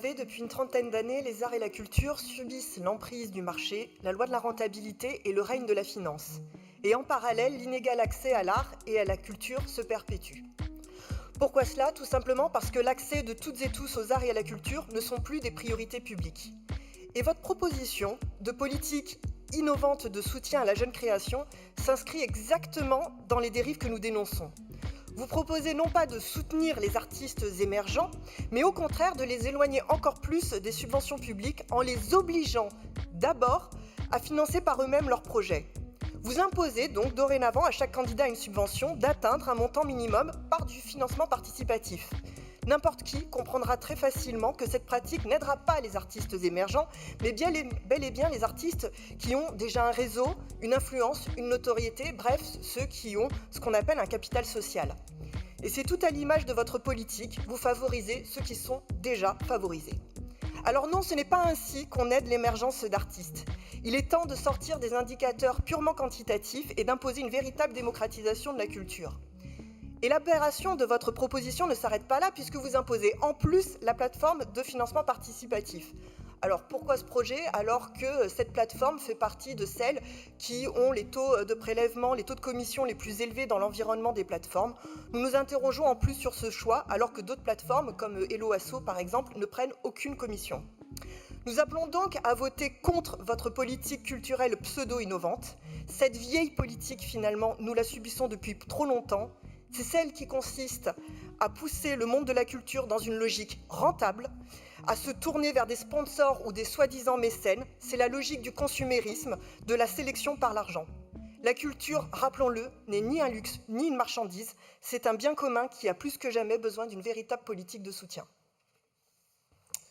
savez, depuis une trentaine d'années, les arts et la culture subissent l'emprise du marché, la loi de la rentabilité et le règne de la finance. Et en parallèle, l'inégal accès à l'art et à la culture se perpétue. Pourquoi cela? Tout simplement parce que l'accès de toutes et tous aux arts et à la culture ne sont plus des priorités publiques. Et votre proposition de politique innovante de soutien à la jeune création s'inscrit exactement dans les dérives que nous dénonçons. Vous proposez non pas de soutenir les artistes émergents, mais au contraire de les éloigner encore plus des subventions publiques en les obligeant d'abord à financer par eux-mêmes leurs projets. Vous imposez donc dorénavant à chaque candidat à une subvention d'atteindre un montant minimum par du financement participatif. N'importe qui comprendra très facilement que cette pratique n'aidera pas les artistes émergents, mais bel et bien les artistes qui ont déjà un réseau, une influence, une notoriété, bref, ceux qui ont ce qu'on appelle un capital social. Et c'est tout à l'image de votre politique, vous favorisez ceux qui sont déjà favorisés. Alors non, ce n'est pas ainsi qu'on aide l'émergence d'artistes. Il est temps de sortir des indicateurs purement quantitatifs et d'imposer une véritable démocratisation de la culture. Et l'aberration de votre proposition ne s'arrête pas là puisque vous imposez en plus la plateforme de financement participatif. Alors pourquoi ce projet alors que cette plateforme fait partie de celles qui ont les taux de prélèvement, les taux de commission les plus élevés dans l'environnement des plateformes? Nous nous interrogeons en plus sur ce choix alors que d'autres plateformes comme Hello Asso par exemple ne prennent aucune commission. Nous appelons donc à voter contre votre politique culturelle pseudo-innovante. Cette vieille politique finalement, nous la subissons depuis trop longtemps. C'est celle qui consiste à pousser le monde de la culture dans une logique rentable, à se tourner vers des sponsors ou des soi-disant mécènes. C'est la logique du consumérisme, de la sélection par l'argent. La culture, rappelons-le, n'est ni un luxe ni une marchandise, c'est un bien commun qui a plus que jamais besoin d'une véritable politique de soutien.